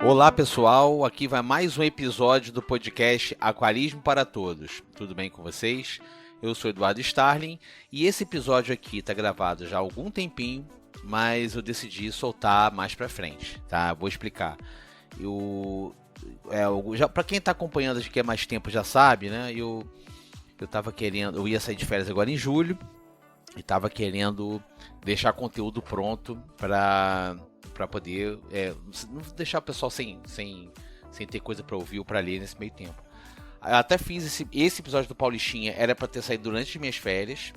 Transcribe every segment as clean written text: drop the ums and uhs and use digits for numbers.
Olá pessoal, aqui vai mais um episódio do podcast Aquarismo para Todos. Tudo bem com vocês? Eu sou Eduardo Starling e esse episódio aqui está gravado já há algum tempinho, mas eu decidi soltar mais para frente, tá? Vou explicar. Para quem está acompanhando aqui há mais tempo já sabe, né? Eu ia sair de férias agora em julho e estava querendo deixar conteúdo pronto para poder não deixar o pessoal sem ter coisa para ouvir ou para ler nesse meio tempo. Eu até fiz esse episódio do Paulistinha, era para ter saído durante as minhas férias,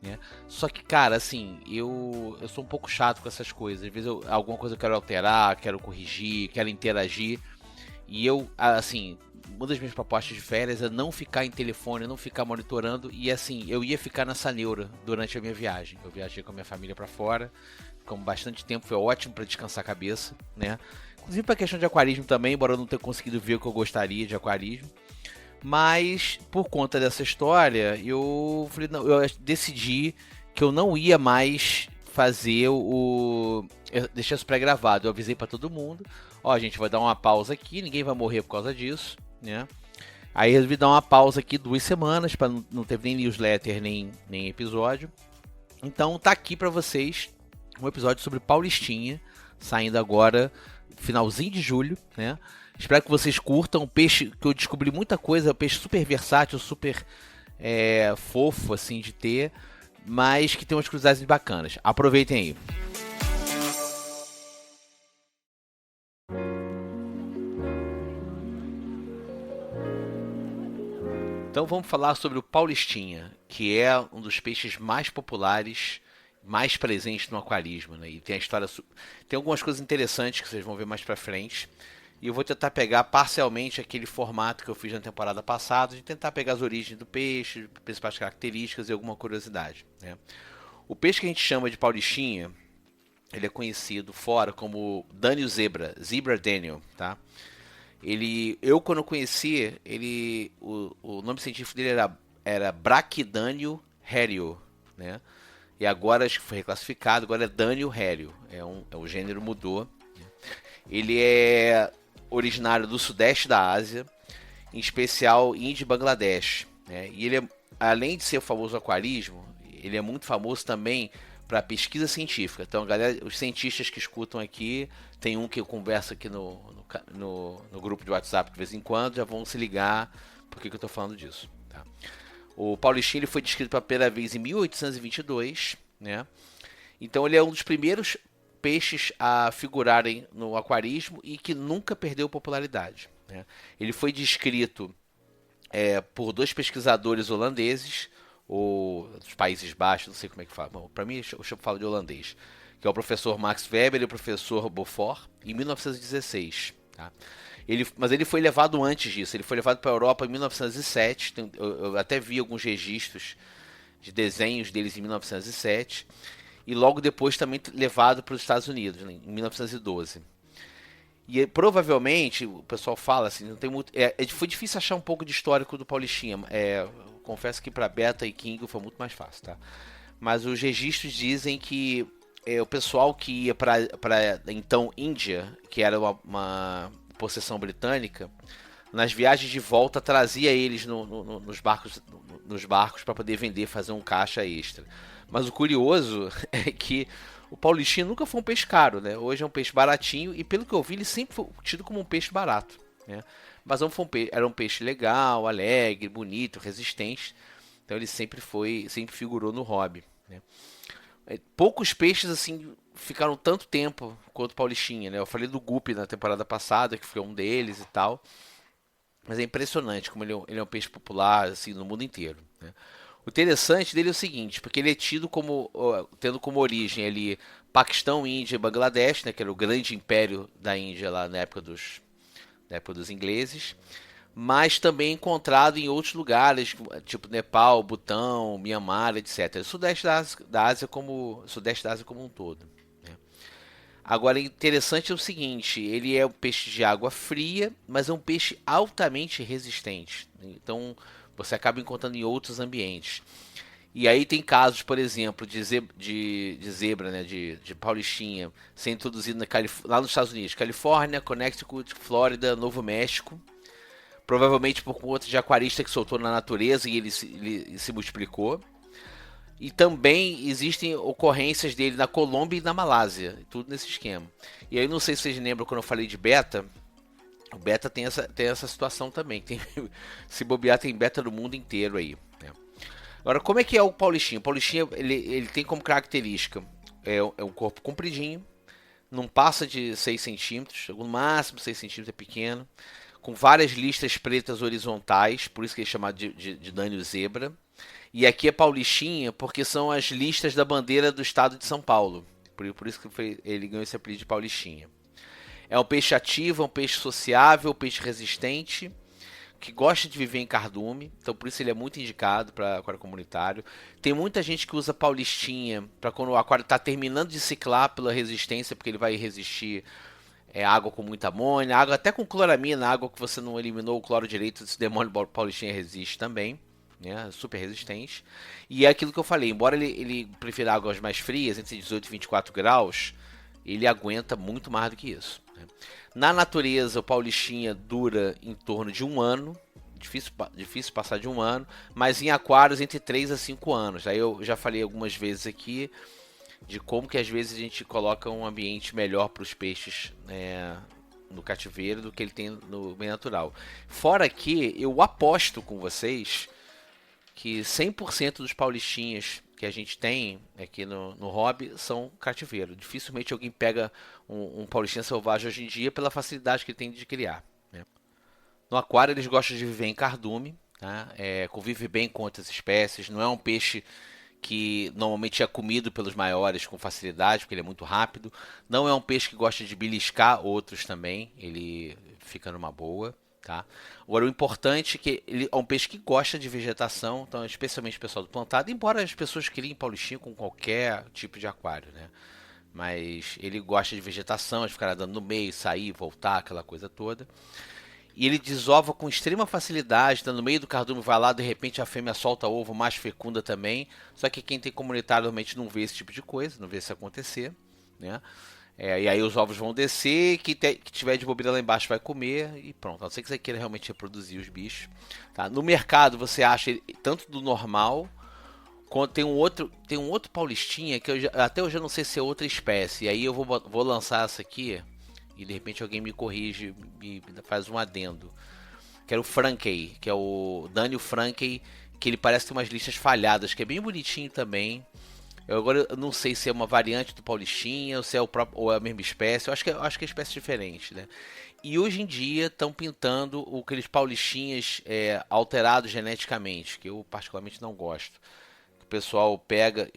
né? Só que, cara, assim, eu sou um pouco chato com essas coisas. Às vezes alguma coisa eu quero alterar, quero corrigir, quero interagir. E uma das minhas propostas de férias é não ficar em telefone, não ficar monitorando. E assim, eu ia ficar nessa neura durante a minha viagem. Eu viajei com a minha família para fora, ficamos bastante tempo, foi ótimo para descansar a cabeça, né? Inclusive para questão de aquarismo também, embora eu não tenha conseguido ver o que eu gostaria de aquarismo. Mas por conta dessa história, eu decidi que eu não ia mais fazer eu deixei isso pré-gravado. Eu avisei para todo mundo, a gente vai dar uma pausa aqui, ninguém vai morrer por causa disso, né? Aí resolvi dar uma pausa aqui 2 semanas, para não ter nem newsletter, nem episódio. Então tá aqui para vocês um episódio sobre Paulistinha, saindo agora, finalzinho de julho, né? Espero que vocês curtam. Um peixe que eu descobri muita coisa, um peixe super versátil, super fofo, assim, de ter, mas que tem umas curiosidades bacanas. Aproveitem aí. Então vamos falar sobre o Paulistinha, que é um dos peixes mais populares, mais presentes no aquarismo, né? E tem algumas coisas interessantes que vocês vão ver mais pra frente. E eu vou tentar pegar parcialmente aquele formato que eu fiz na temporada passada, de tentar pegar as origens do peixe, principais características e alguma curiosidade, né? O peixe que a gente chama de Paulistinha, ele é conhecido fora como Daniel Zebra Daniel, tá? Quando eu conheci, o nome científico dele era Brachydaniel herio, né? E agora acho que foi reclassificado, agora é Daniel herio, o gênero mudou. Ele é originário do sudeste da Ásia, em especial Índia e Bangladesh, né? E ele além de ser famoso no aquarismo, ele é muito famoso também para pesquisa científica. Então, galera, os cientistas que escutam aqui, tem um que eu converso aqui no grupo de WhatsApp de vez em quando, já vão se ligar por que eu estou falando disso, tá? O Paulistinha foi descrito pela primeira vez em 1822, né? Então ele é um dos primeiros peixes a figurarem no aquarismo e que nunca perdeu popularidade, né? Ele foi descrito por 2 pesquisadores holandeses, ou dos Países Baixos, não sei como é que fala. Para mim, eu falo de holandês, que é o professor Max Weber e o professor Beaufort, em 1916. Tá? Mas ele foi levado antes disso, ele foi levado para a Europa em 1907. Eu até vi alguns registros de desenhos deles em 1907. E logo depois também levado para os Estados Unidos, né, em 1912. E provavelmente, o pessoal fala assim, não tem muito. Foi difícil achar um pouco de histórico do Paulistinha. Confesso que para Beta e King foi muito mais fácil, tá? Mas os registros dizem que o pessoal que ia para então Índia, que era uma possessão britânica, nas viagens de volta trazia eles nos barcos para poder vender, fazer um caixa extra. Mas o curioso é que o Paulistinha nunca foi um peixe caro, né? Hoje é um peixe baratinho e, pelo que eu vi, ele sempre foi tido como um peixe barato, né? Mas era um peixe legal, alegre, bonito, resistente. Então ele sempre figurou no hobby, né? Poucos peixes assim ficaram tanto tempo quanto o Paulistinha, né? Eu falei do Guppy na temporada passada, que foi um deles e tal. Mas é impressionante como ele é um peixe popular assim, no mundo inteiro, né? O interessante dele é o seguinte, porque ele é tido tendo como origem ali Paquistão, Índia e Bangladesh, né, que era o grande império da Índia lá na época dos ingleses, mas também encontrado em outros lugares, tipo Nepal, Butão, Mianmar, etc. O Sudeste da Ásia como um todo, né? Agora, interessante é o seguinte, ele é um peixe de água fria, mas é um peixe altamente resistente. Então, você acaba encontrando em outros ambientes. E aí tem casos, por exemplo, de zebra, né, de paulistinha, ser introduzido lá nos Estados Unidos, Califórnia, Connecticut, Flórida, Novo México, provavelmente por conta de aquarista que soltou na natureza e ele se multiplicou. E também existem ocorrências dele na Colômbia e na Malásia, tudo nesse esquema. E aí não sei se vocês lembram quando eu falei de beta, o beta tem essa situação também. Se bobear, tem beta do mundo inteiro aí, né? Agora, como é que é o paulistinha? O paulistinha ele tem como característica um corpo compridinho, não passa de 6 centímetros, no máximo 6 centímetros é pequeno, com várias listas pretas horizontais, por isso que é chamado de Dânio Zebra. E aqui é paulistinha porque são as listas da bandeira do estado de São Paulo. Por isso que ele ganhou esse apelido de paulistinha. É um peixe ativo, é um peixe sociável, um peixe resistente, que gosta de viver em cardume, então por isso ele é muito indicado para aquário comunitário. Tem muita gente que usa paulistinha para quando o aquário está terminando de ciclar pela resistência, porque ele vai resistir água com muita amônia, água até com cloramina, água que você não eliminou o cloro direito, esse demônio paulistinha resiste também, né? Super resistente. E é aquilo que eu falei, embora ele prefira águas mais frias, entre 18 e 24 graus, ele aguenta muito mais do que isso, né? Na natureza, o paulistinha dura em torno de 1 ano, difícil passar de 1 ano, mas em aquários entre 3 a 5 anos. Aí eu já falei algumas vezes aqui de como que às vezes a gente coloca um ambiente melhor para os peixes, né, no cativeiro do que ele tem no meio natural. Fora que eu aposto com vocês que 100% dos paulistinhas que a gente tem aqui no hobby são cativeiro. Dificilmente alguém pega um paulistinha selvagem hoje em dia pela facilidade que ele tem de criar, né? No aquário eles gostam de viver em cardume, tá? Convive bem com outras espécies. Não é um peixe que normalmente é comido pelos maiores com facilidade, porque ele é muito rápido. Não é um peixe que gosta de beliscar outros também, ele fica numa boa, tá? Agora, o importante é que ele é um peixe que gosta de vegetação, então especialmente o pessoal do plantado, embora as pessoas criem paulistinha com qualquer tipo de aquário, né? Mas ele gosta de vegetação, de ficar andando no meio, sair, voltar, aquela coisa toda. E ele desova com extrema facilidade, tá no meio do cardume, vai lá, de repente a fêmea solta ovo, mais fecunda também. Só que quem tem comunitário normalmente não vê esse tipo de coisa, não vê isso acontecer, né? E aí os ovos vão descer, que tiver de bobeira lá embaixo vai comer e pronto. A não ser que você queira realmente reproduzir os bichos, tá? No mercado você acha ele, tanto do normal, quanto tem um outro paulistinha que até hoje eu não sei se é outra espécie. E aí eu vou lançar essa aqui e de repente alguém me corrige e faz um adendo. Que era o Frankey, que é o Dânio Frankey, que ele parece ter umas listas falhadas, que é bem bonitinho também. Agora eu não sei se é uma variante do paulistinha ou se é ou é a mesma espécie. Eu acho que é espécie diferente, né? E hoje em dia estão pintando aqueles paulistinhas alterados geneticamente, que eu particularmente não gosto. O pessoal pega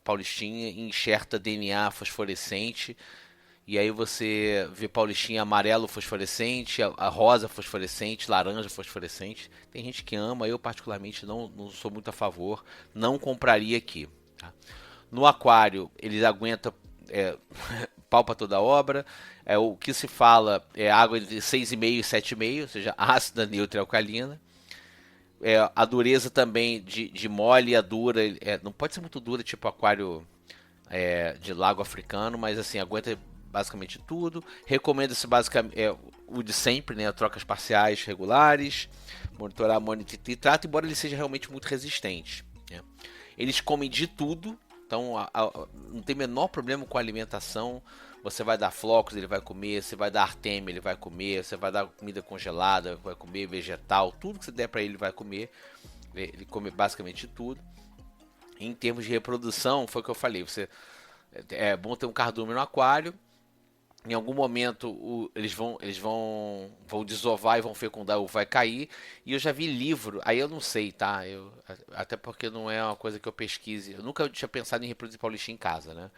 paulistinha e enxerta DNA fosforescente. E aí você vê paulistinha amarelo fosforescente, a rosa fosforescente, laranja fosforescente. Tem gente que ama, eu particularmente não sou muito a favor. Não compraria aqui, tá? No aquário, eles aguentam pau para toda obra. O que se fala é água entre 6,5 e 7,5, ou seja, ácida, neutra e alcalina. A dureza também de mole a dura, não pode ser muito dura, tipo aquário de lago africano, mas assim, aguenta basicamente tudo. Recomenda-se basicamente o de sempre, né? Trocas parciais regulares, monitorar amônia e nitrato, embora ele seja realmente muito resistente, né? Eles comem de tudo, então não tem menor problema com a alimentação. Você vai dar flocos, ele vai comer. Você vai dar artêmia, ele vai comer. Você vai dar comida congelada, vai comer vegetal. Tudo que você der para ele, vai comer. Ele come basicamente tudo. Em termos de reprodução, foi o que eu falei. É bom ter um cardume no aquário. Em algum momento eles vão desovar e vão fecundar ou vai cair. E eu já vi livro, aí eu não sei, tá? Até porque não é uma coisa que eu pesquise. Eu nunca tinha pensado em reproduzir paulistinha em casa, né?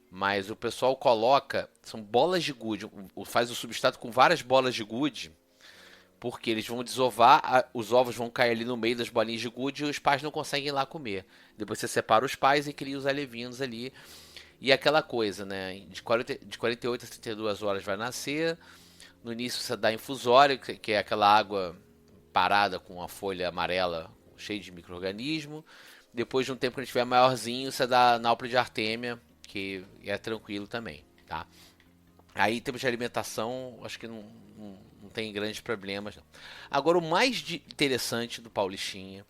Mas o pessoal coloca, são bolas de gude, faz o substrato com várias bolas de gude, porque eles vão desovar, os ovos vão cair ali no meio das bolinhas de gude e os pais não conseguem ir lá comer. Depois você separa os pais e cria os alevinhos ali. E aquela coisa, né? De 48 a 32 horas vai nascer. No início você dá infusório, que é aquela água separada com uma folha amarela cheia de micro-organismo. Depois de um tempo que ele estiver maiorzinho, você dá náuplia de artêmia, que é tranquilo também, tá? Aí, em termos de alimentação, acho que não tem grandes problemas, não. Agora, o mais interessante do Paulistinha,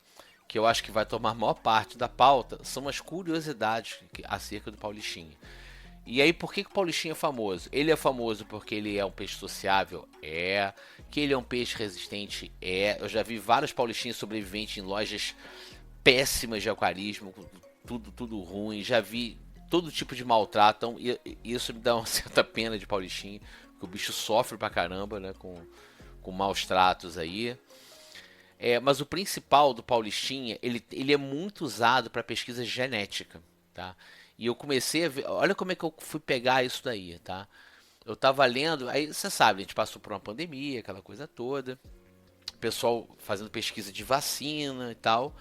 que eu acho que vai tomar a maior parte da pauta, são as curiosidades acerca do Paulistinha. E aí, por que o Paulistinha é famoso? Ele é famoso porque ele é um peixe sociável? É. Que ele é um peixe resistente? É. Eu já vi vários Paulistinhas sobreviventes em lojas péssimas de aquarismo, tudo ruim. Já vi todo tipo de maltrato. Então, isso me dá uma certa pena de Paulistinha, porque o bicho sofre pra caramba, né? Com maus tratos aí. Mas o principal do Paulistinha, ele é muito usado para pesquisa genética, tá? E eu comecei a ver, olha como é que eu fui pegar isso daí, tá? Eu tava lendo, aí você sabe, a gente passou por uma pandemia, aquela coisa toda, o pessoal fazendo pesquisa de vacina e tal.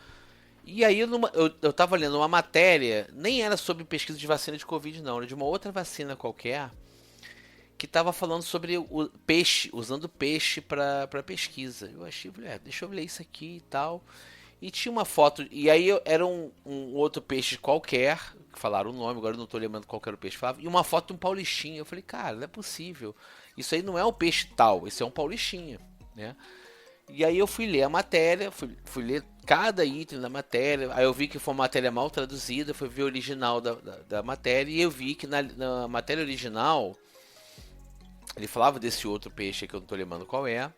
E aí eu tava lendo uma matéria, nem era sobre pesquisa de vacina de Covid não, era de uma outra vacina qualquer, que estava falando sobre o peixe, usando peixe para pesquisa. Eu achei, deixa eu ler isso aqui e tal. E tinha uma foto, e aí era um outro peixe qualquer, que falaram o nome, agora eu não estou lembrando qual era o peixe que falava, e uma foto de um paulistinha. Eu falei, cara, não é possível. Isso aí não é um peixe tal, esse é um paulistinha, né? E aí eu fui ler a matéria, fui ler cada item da matéria, aí eu vi que foi uma matéria mal traduzida, fui ver o original da matéria, e eu vi que na matéria original ele falava desse outro peixe que eu não tô lembrando qual é,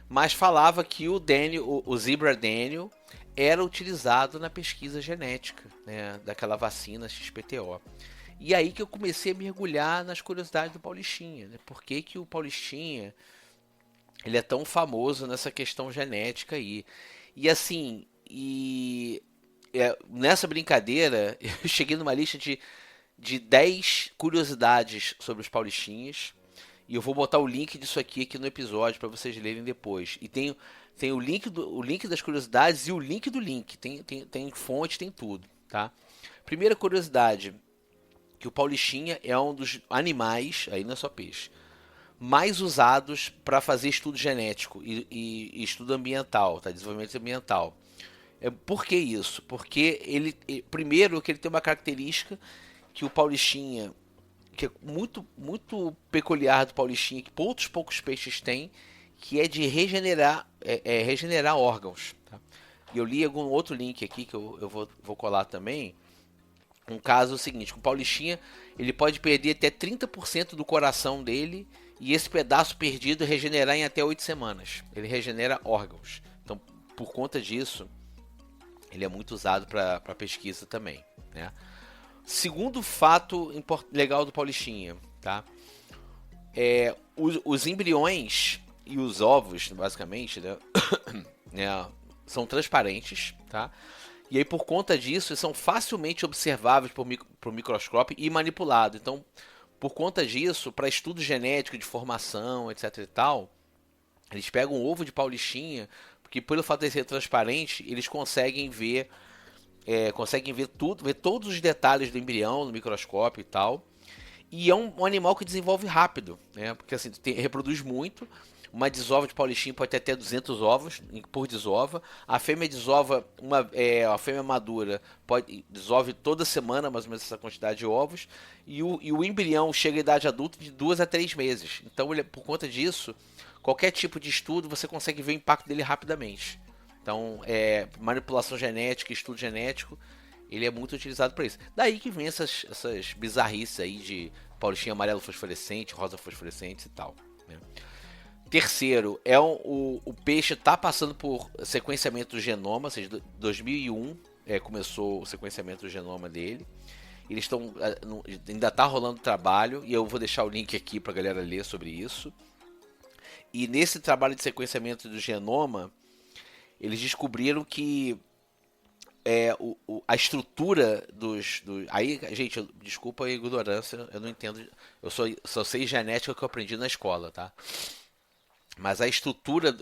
mas falava que o Daniel, o Zebra Daniel, era utilizado na pesquisa genética, né, daquela vacina XPTO. E aí que eu comecei a mergulhar nas curiosidades do Paulistinha, né? Por que que o Paulistinha ele é tão famoso nessa questão genética aí? E assim, nessa brincadeira, eu cheguei numa lista de 10 curiosidades sobre os Paulistinhas. E eu vou botar o link disso aqui no episódio para vocês lerem depois. E tem o link das curiosidades e o link do link. Tem fonte, tem tudo, tá? Primeira curiosidade, que o Paulistinha é um dos animais, aí não é só peixe, mais usados para fazer estudo genético e estudo ambiental, tá? Desenvolvimento ambiental. Por que isso? Porque primeiro, que ele tem uma característica que o Paulistinha, que é muito peculiar do Paulistinha, que poucos peixes têm, que é de regenerar órgãos. Tá? E eu li algum outro link aqui que eu vou colar também. Um caso seguinte, o Paulistinha ele pode perder até 30% do coração dele e esse pedaço perdido regenerar em até 8 semanas. Ele regenera órgãos. Então, por conta disso, ele é muito usado para pesquisa também, né? Segundo fato legal do Paulistinha, tá? Os embriões e os ovos, basicamente, né? São transparentes, tá? E aí, por conta disso, eles são facilmente observáveis por microscópio e manipulados. Então, por conta disso, para estudo genético de formação, etc e tal, eles pegam um ovo de Paulistinha, porque pelo fato de ser transparente, eles conseguem ver tudo, ver todos os detalhes do embrião no microscópio e tal. E é um animal que desenvolve rápido, né? Porque assim, reproduz muito. Uma desova de Paulistinha pode ter até 200 ovos por desova. A fêmea desova, a fêmea madura desove toda semana, mais ou menos essa quantidade de ovos. E o embrião chega à idade adulta de 2 a 3 meses. Então, por conta disso, qualquer tipo de estudo, você consegue ver o impacto dele rapidamente. Então, manipulação genética, estudo genético, ele é muito utilizado para isso. Daí que vem essas bizarrices aí de Paulistinha amarelo fosforescente, rosa fosforescente e tal, né? Terceiro, o peixe está passando por sequenciamento do genoma, ou seja, 2001 começou o sequenciamento do genoma dele. Eles estão ainda está rolando trabalho e eu vou deixar o link aqui para a galera ler sobre isso. E nesse trabalho de sequenciamento do genoma, eles descobriram que a estrutura aí, gente, desculpa a ignorância, eu não entendo, eu só sei genética que eu aprendi na escola, tá? Mas a estrutura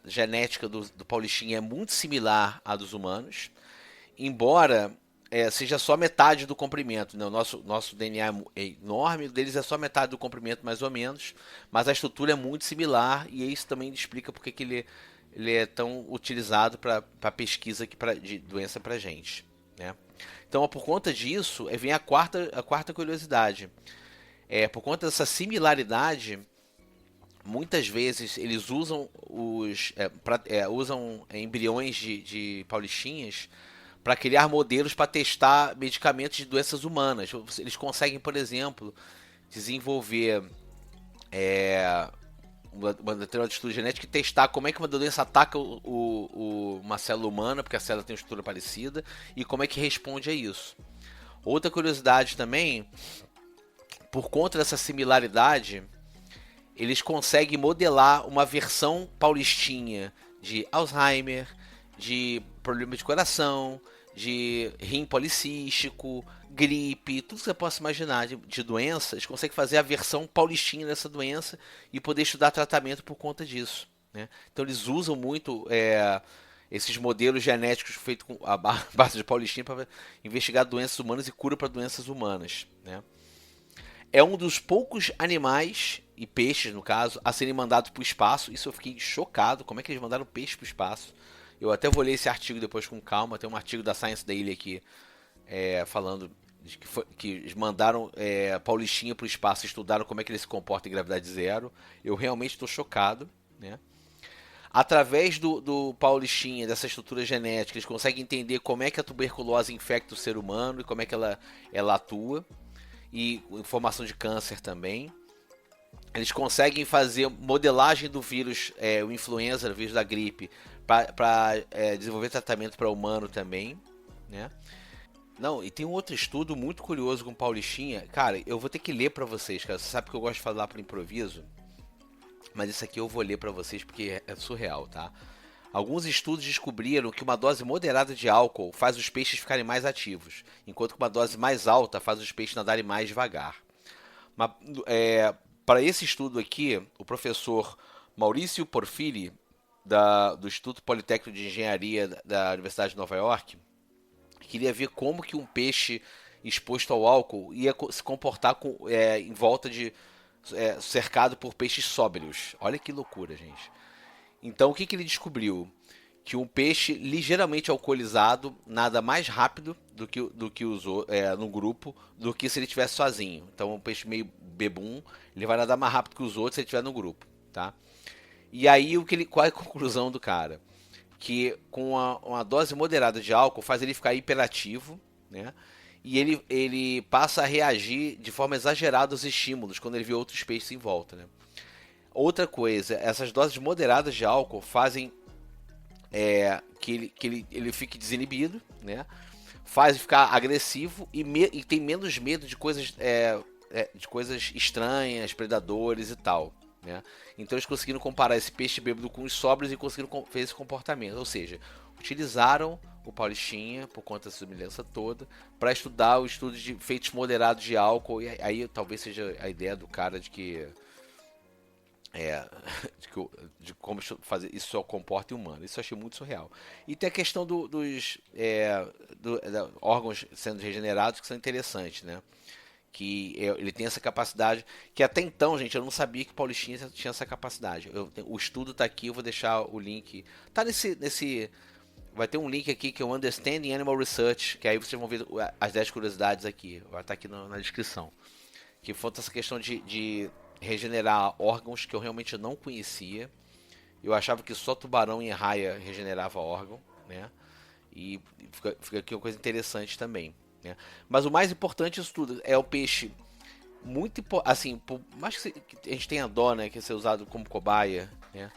genética do Paulistinha é muito similar à dos humanos, embora seja só metade do comprimento, né? O nosso DNA é enorme, o deles é só metade do comprimento, mais ou menos, mas a estrutura é muito similar e isso também explica porque que ele ele é tão utilizado para pesquisa aqui de doença para gente, né? Então, por conta disso, vem a quarta curiosidade. Por conta dessa similaridade, muitas vezes eles usam usam embriões de paulistinhas para criar modelos para testar medicamentos de doenças humanas. Eles conseguem, por exemplo, desenvolver uma determinada estudo genético e testar como é que uma doença ataca uma célula humana, porque a célula tem uma estrutura parecida, e como é que responde a isso. Outra curiosidade também, por conta dessa similaridade, eles conseguem modelar uma versão paulistinha de Alzheimer, de problema de coração, de rim policístico, gripe, tudo que você possa imaginar de doença, eles conseguem fazer a versão paulistinha dessa doença e poder estudar tratamento por conta disso, né? Então eles usam muito esses modelos genéticos feitos com a base de paulistinha para investigar doenças humanas e cura para doenças humanas, né? É um dos poucos animais, e peixes no caso, a serem mandados para o espaço. Isso eu fiquei chocado, como é que eles mandaram peixe para o espaço. Eu até vou ler esse artigo depois com calma, tem um artigo da Science Daily aqui, falando de que eles mandaram paulistinha para o espaço, estudaram como é que ele se comporta em gravidade zero. Eu realmente estou chocado, né? Através do paulistinha, dessa estrutura genética, eles conseguem entender como é que a tuberculose infecta o ser humano e como é que ela atua. E informação de câncer também. Eles conseguem fazer modelagem do vírus, o influenza, o vírus da gripe, para desenvolver tratamento para humano também, né? Não, e tem um outro estudo muito curioso com paulistinha. Cara, eu vou ter que ler para vocês, cara. Você sabe que eu gosto de falar por improviso, mas isso aqui eu vou ler para vocês porque é surreal, tá? Alguns estudos descobriram que uma dose moderada de álcool faz os peixes ficarem mais ativos, enquanto que uma dose mais alta faz os peixes nadarem mais devagar. Para esse estudo aqui, o professor Maurício Porfiri, do Instituto Politécnico de Engenharia da Universidade de Nova York, queria ver como que um peixe exposto ao álcool ia se comportar em volta cercado por peixes sóbrios. Olha que loucura, gente. Então, o que ele descobriu? Que um peixe ligeiramente alcoolizado nada mais rápido do que usou no grupo do que se ele estivesse sozinho. Então, um peixe meio bebum, ele vai nadar mais rápido que os outros se ele estiver no grupo, tá? E aí, qual é a conclusão do cara? Que com uma dose moderada de álcool faz ele ficar hiperativo, né? E ele passa a reagir de forma exagerada aos estímulos quando ele vê outros peixes em volta, né? Outra coisa, essas doses moderadas de álcool fazem que ele fique desinibido, né? Faz ficar agressivo e tem menos medo de coisas estranhas, predadores e tal, né? Então eles conseguiram comparar esse peixe bêbado com os sóbrios e conseguiram ver esse comportamento. Ou seja, utilizaram o paulistinha, por conta dessa semelhança toda, para estudar o estudo de efeitos moderados de álcool. E aí talvez seja a ideia do cara de que de como isso só comporta em humano. Isso eu achei muito surreal. E tem a questão dos órgãos sendo regenerados, que são interessantes, né? Que ele tem essa capacidade, que até então, gente, eu não sabia que paulistinha tinha essa capacidade. O estudo está aqui, eu vou deixar o link. Tá vai ter um link aqui que é o Understanding Animal Research, que aí vocês vão ver as 10 curiosidades aqui. Vai estar aqui na descrição. Que foi essa questão de regenerar órgãos que eu realmente não conhecia. Eu achava que só tubarão e raia regenerava órgão, né? E fica aqui uma coisa interessante também, né? Mas o mais importante disso tudo é o peixe muito assim, por mais que a gente tenha dó, né, que ser usado como cobaia, né?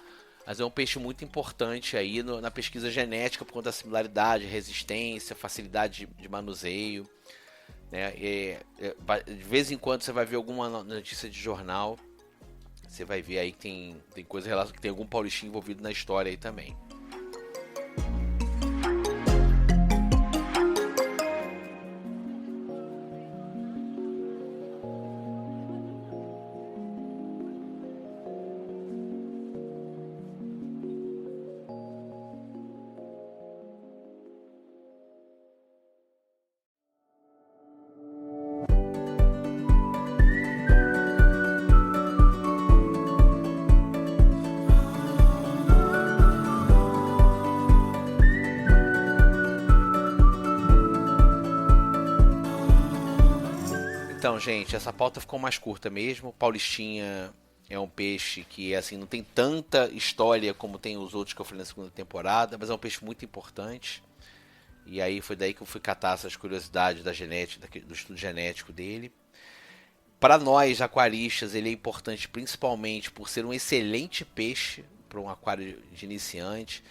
Mas é um peixe muito importante aí na pesquisa genética por conta da similaridade, resistência, facilidade de manuseio, né? De vez em quando você vai ver alguma notícia de jornal, você vai ver aí que tem coisa relacionada, que tem algum paulistinha envolvido na história aí também. Então, gente, essa pauta ficou mais curta mesmo. Paulistinha é um peixe que, assim, não tem tanta história como tem os outros que eu falei na segunda temporada, mas é um peixe muito importante. E aí foi daí que eu fui catar essas curiosidades da genética, do estudo genético dele. Para nós aquaristas, ele é importante principalmente por ser um excelente peixe para um aquário de iniciante.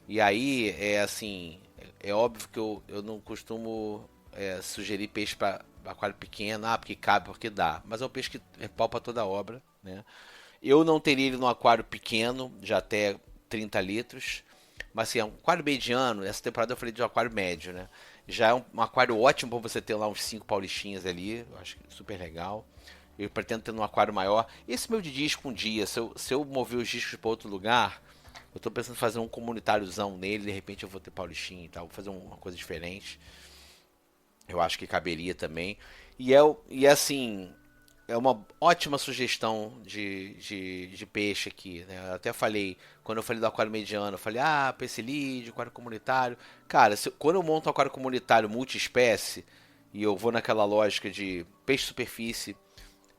E aí, é assim, é óbvio que eu não costumo sugerir peixe para aquário pequeno, porque cabe, porque dá. Mas é um peixe que é pau para toda obra, né? Eu não teria ele num aquário pequeno, de até 30 litros. Mas assim, é um aquário mediano. Essa temporada eu falei de um aquário médio, né? Já é um aquário ótimo para você ter lá uns 5 paulistinhas ali. Eu acho super legal. Eu pretendo ter um aquário maior. Esse meu de disco um dia, se eu mover os discos para outro lugar, eu tô pensando em fazer um comunitáriozão nele. De repente eu vou ter paulistinha e tal. Vou fazer uma coisa diferente. Eu acho que caberia também. E assim, é uma ótima sugestão de peixe aqui, né? Eu até falei, quando eu falei do aquário mediano, eu falei, pecilídeo, aquário comunitário. Cara, quando eu monto um aquário comunitário multiespécie, e eu vou naquela lógica de peixe superfície,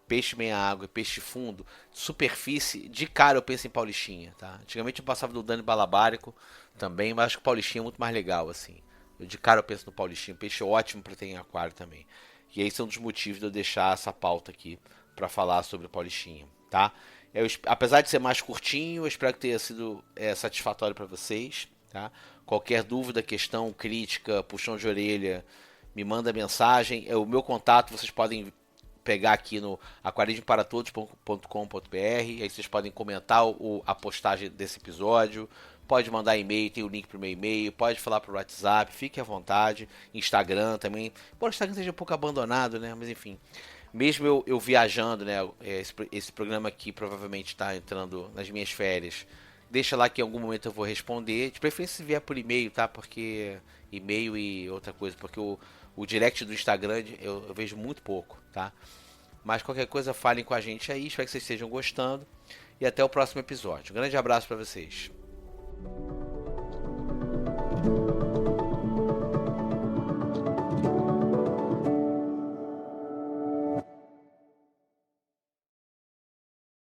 peixe meia água e peixe fundo, superfície, de cara eu penso em paulistinha, tá? Antigamente eu passava do Dani Balabárico também, mas acho que o paulistinha é muito mais legal, assim. De cara eu penso no paulistinha, peixe ótimo para ter em aquário também. E esse é um dos motivos de eu deixar essa pauta aqui para falar sobre o paulistinha, tá? Apesar de ser mais curtinho, eu espero que tenha sido satisfatório para vocês, tá? Qualquer dúvida, questão, crítica, puxão de orelha, me manda mensagem. O meu contato vocês podem pegar aqui no aquarismoparatodos.com.br. Aí vocês podem comentar a postagem desse episódio. Pode mandar e-mail, tem o link pro meu e-mail. Pode falar pro WhatsApp, fique à vontade. Instagram também. Embora o Instagram seja um pouco abandonado, né? Mas enfim. Mesmo eu viajando, né? Esse programa aqui provavelmente está entrando nas minhas férias. Deixa lá que em algum momento eu vou responder. De preferência se vier por e-mail, tá? Porque e-mail e outra coisa. Porque o direct do Instagram eu vejo muito pouco, tá? Mas qualquer coisa, falem com a gente aí. Espero que vocês estejam gostando. E até o próximo episódio. Um grande abraço para vocês.